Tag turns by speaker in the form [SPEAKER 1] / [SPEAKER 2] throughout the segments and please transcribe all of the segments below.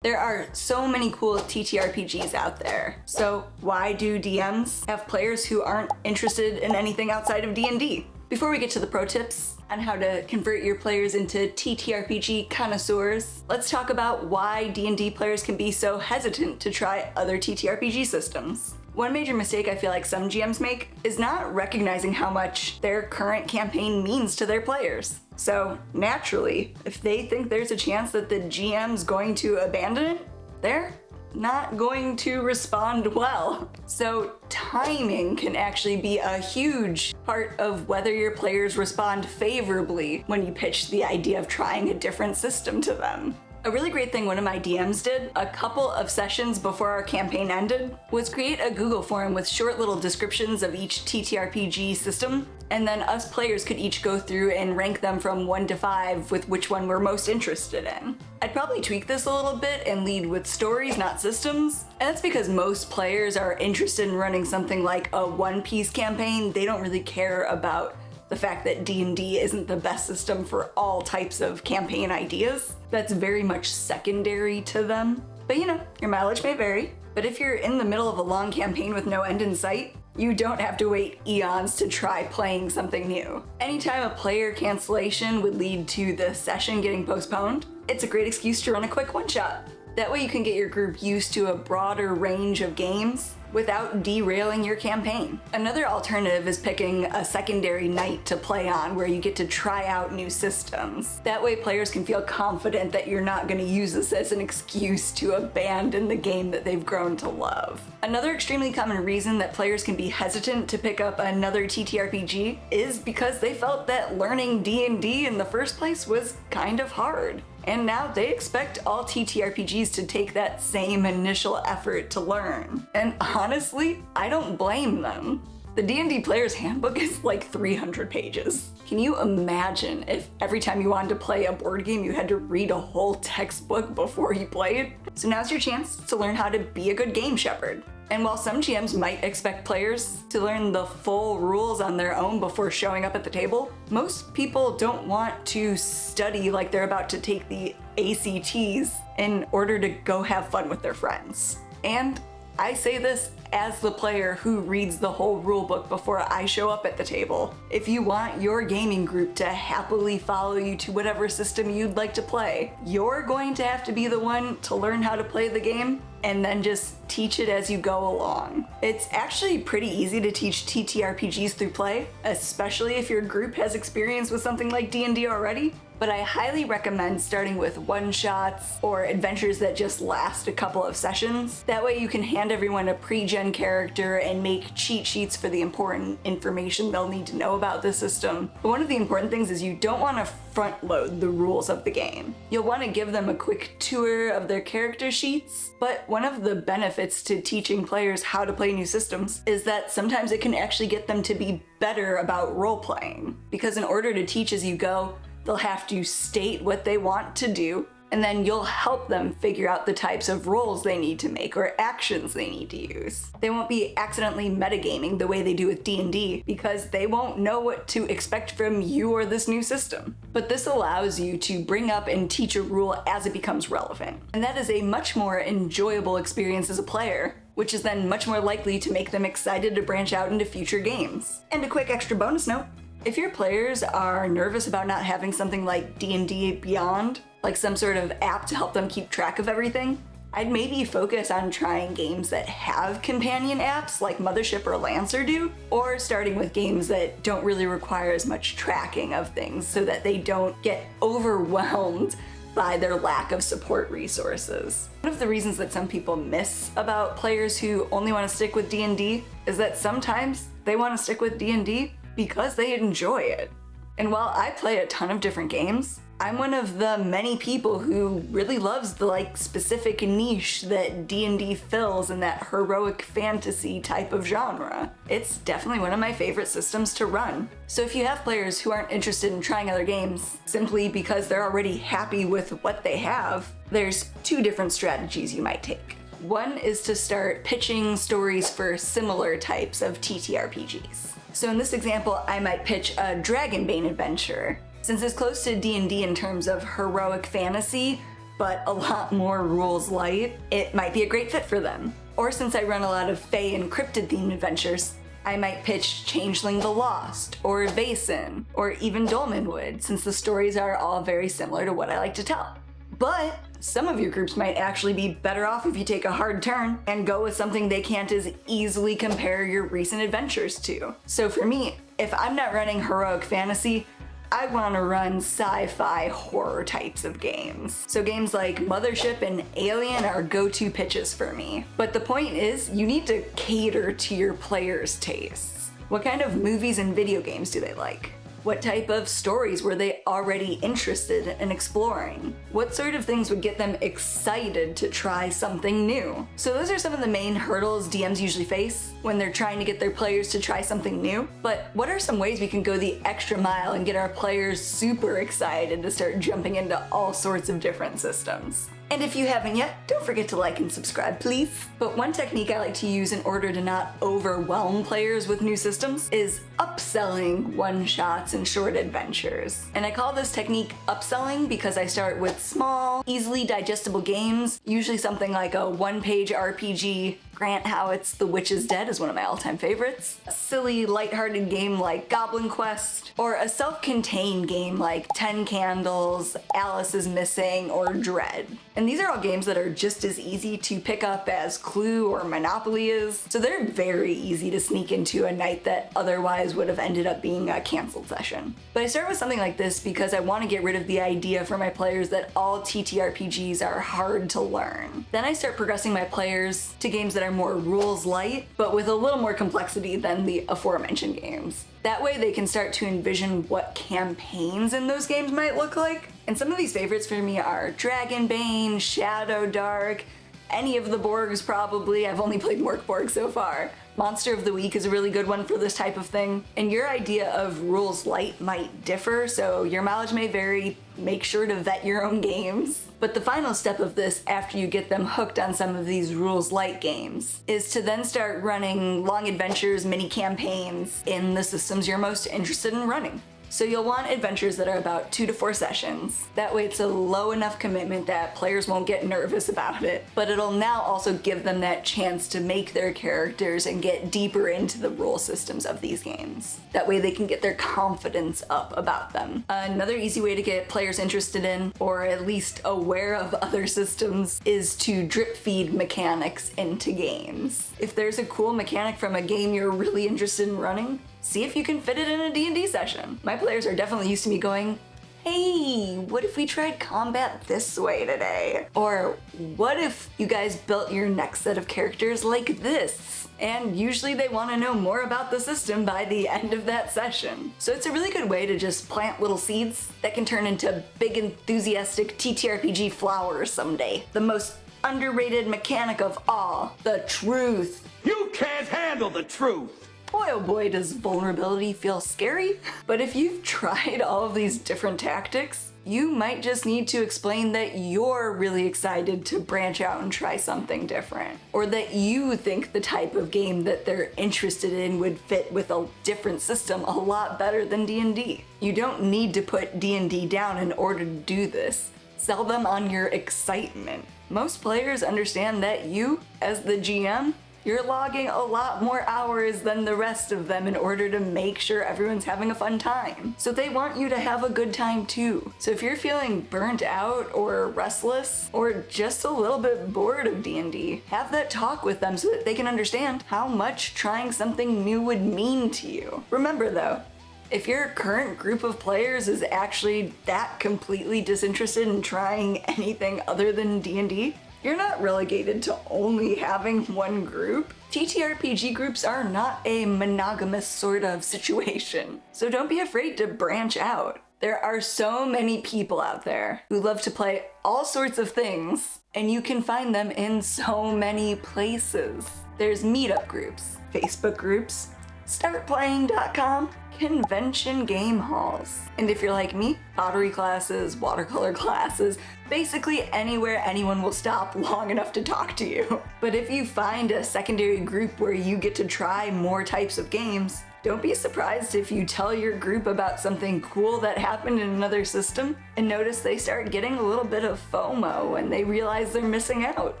[SPEAKER 1] There are so many cool TTRPGs out there. So why do DMs have players who aren't interested in anything outside of D&D? Before we get to the pro tips on how to convert your players into TTRPG connoisseurs, let's talk about why D&D players can be so hesitant to try other TTRPG systems. One major mistake I feel like some GMs make is not recognizing how much their current campaign means to their players. So naturally, if they think there's a chance that the GM's going to abandon it, they're not going to respond well. So timing can actually be a huge part of whether your players respond favorably when you pitch the idea of trying a different system to them. A really great thing one of my DMs did a couple of sessions before our campaign ended was create a Google form with short little descriptions of each TTRPG system, and then us players could each go through and rank them from 1 to 5 with which one we're most interested in. I'd probably tweak this a little bit and lead with stories, not systems, and that's because most players are interested in running something like a one-piece campaign. They don't really care about the fact that D&D isn't the best system for all types of campaign ideas. That's very much secondary to them. But you know, your mileage may vary. But if you're in the middle of a long campaign with no end in sight, you don't have to wait eons to try playing something new. Anytime a player cancellation would lead to the session getting postponed, it's a great excuse to run a quick one-shot. That way you can get your group used to a broader range of games without derailing your campaign. Another alternative is picking a secondary night to play on where you get to try out new systems. That way players can feel confident that you're not going to use this as an excuse to abandon the game that they've grown to love. Another extremely common reason that players can be hesitant to pick up another TTRPG is because they felt that learning D&D in the first place was kind of hard. And now they expect all TTRPGs to take that same initial effort to learn. And honestly, I don't blame them. The D&D Player's Handbook is like 300 pages. Can you imagine if every time you wanted to play a board game you had to read a whole textbook before you played? So now's your chance to learn how to be a good game shepherd. And while some GMs might expect players to learn the full rules on their own before showing up at the table, most people don't want to study like they're about to take the ACTs in order to go have fun with their friends. And I say this as the player who reads the whole rulebook before I show up at the table. If you want your gaming group to happily follow you to whatever system you'd like to play, you're going to have to be the one to learn how to play the game and then just teach it as you go along. It's actually pretty easy to teach TTRPGs through play, especially if your group has experience with something like D&D already. But I highly recommend starting with one-shots or adventures that just last a couple of sessions. That way you can hand everyone a pre-gen character and make cheat sheets for the important information they'll need to know about the system. But one of the important things is you don't want to front-load the rules of the game. You'll want to give them a quick tour of their character sheets, but one of the benefits to teaching players how to play new systems is that sometimes it can actually get them to be better about role-playing. Because in order to teach as you go, they'll have to state what they want to do, and then you'll help them figure out the types of roles they need to make or actions they need to use. They won't be accidentally metagaming the way they do with D&D because they won't know what to expect from you or this new system. But this allows you to bring up and teach a rule as it becomes relevant. And that is a much more enjoyable experience as a player, which is then much more likely to make them excited to branch out into future games. And a quick extra bonus note, if your players are nervous about not having something like D&D Beyond, like some sort of app to help them keep track of everything, I'd maybe focus on trying games that have companion apps like Mothership or Lancer do, or starting with games that don't really require as much tracking of things so that they don't get overwhelmed by their lack of support resources. One of the reasons that some people miss about players who only want to stick with D&D is that sometimes they want to stick with D&D because they enjoy it. And while I play a ton of different games, I'm one of the many people who really loves the specific niche that D&D fills in that heroic fantasy type of genre. It's definitely one of my favorite systems to run. So if you have players who aren't interested in trying other games simply because they're already happy with what they have, there's two different strategies you might take. One is to start pitching stories for similar types of TTRPGs. So in this example, I might pitch a Dragonbane adventure. Since it's close to D&D in terms of heroic fantasy, but a lot more rules light, it might be a great fit for them. Or since I run a lot of Fae and Cryptid themed adventures, I might pitch Changeling the Lost, or Vaesen, or even Dolmenwood, since the stories are all very similar to what I like to tell. But some of your groups might actually be better off if you take a hard turn and go with something they can't as easily compare your recent adventures to. So for me, if I'm not running heroic fantasy, I want to run sci-fi horror types of games. So games like Mothership and Alien are go-to pitches for me. But the point is, you need to cater to your players' tastes. What kind of movies and video games do they like? What type of stories were they already interested in exploring? What sort of things would get them excited to try something new? So those are some of the main hurdles DMs usually face when they're trying to get their players to try something new. But what are some ways we can go the extra mile and get our players super excited to start jumping into all sorts of different systems? And if you haven't yet, don't forget to like and subscribe, please. But one technique I like to use in order to not overwhelm players with new systems is upselling one-shots and short adventures. And I call this technique upselling because I start with small, easily digestible games, usually something like a one-page RPG. Grant Howitt's The Witch is Dead is one of my all-time favorites. A silly, lighthearted game like Goblin Quest, or a self-contained game like 10 Candles, Alice is Missing, or Dread. And these are all games that are just as easy to pick up as Clue or Monopoly is, so they're very easy to sneak into a night that otherwise would have ended up being a canceled session. But I start with something like this because I want to get rid of the idea for my players that all TTRPGs are hard to learn. Then I start progressing my players to games that are more rules light, but with a little more complexity than the aforementioned games. That way they can start to envision what campaigns in those games might look like. And some of these favorites for me are Dragonbane, Shadow Dark, any of the Borgs probably. I've only played Morkborg so far. Monster of the Week is a really good one for this type of thing. And your idea of rules light might differ, so your mileage may vary. Make sure to vet your own games. But the final step of this, after you get them hooked on some of these rules light games, is to then start running long adventures, mini campaigns in the systems you're most interested in running. So you'll want adventures that are about 2 to 4 sessions. That way it's a low enough commitment that players won't get nervous about it, but it'll now also give them that chance to make their characters and get deeper into the rule systems of these games. That way they can get their confidence up about them. Another easy way to get players interested in, or at least aware of other systems, is to drip feed mechanics into games. If there's a cool mechanic from a game you're really interested in running, see if you can fit it in a D&D session. My players are definitely used to me going, hey, what if we tried combat this way today? Or what if you guys built your next set of characters like this? And usually they want to know more about the system by the end of that session. So it's a really good way to just plant little seeds that can turn into big enthusiastic TTRPG flowers someday. The most underrated mechanic of all, the truth.
[SPEAKER 2] You can't handle the truth!
[SPEAKER 1] Boy oh boy does vulnerability feel scary, but if you've tried all of these different tactics, you might just need to explain that you're really excited to branch out and try something different, or that you think the type of game that they're interested in would fit with a different system a lot better than D&D. You don't need to put D&D down in order to do this. Sell them on your excitement. Most players understand that you, as the GM, you're logging a lot more hours than the rest of them in order to make sure everyone's having a fun time. So they want you to have a good time too. So if you're feeling burnt out or restless or just a little bit bored of D&D, have that talk with them so that they can understand how much trying something new would mean to you. Remember though, if your current group of players is actually that completely disinterested in trying anything other than D&D, you're not relegated to only having one group. TTRPG groups are not a monogamous sort of situation, so don't be afraid to branch out. There are so many people out there who love to play all sorts of things, and you can find them in so many places. There's meetup groups, Facebook groups, startplaying.com, convention game halls. And if you're like me, pottery classes, watercolor classes, basically anywhere anyone will stop long enough to talk to you. But if you find a secondary group where you get to try more types of games, Don't be surprised if you tell your group about something cool that happened in another system and notice they start getting a little bit of FOMO when they realize they're missing out.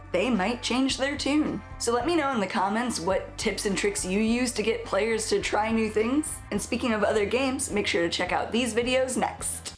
[SPEAKER 1] They might change their tune. So let me know in the comments what tips and tricks you use to get players to try new things. And speaking of other games, make sure to check out these videos next.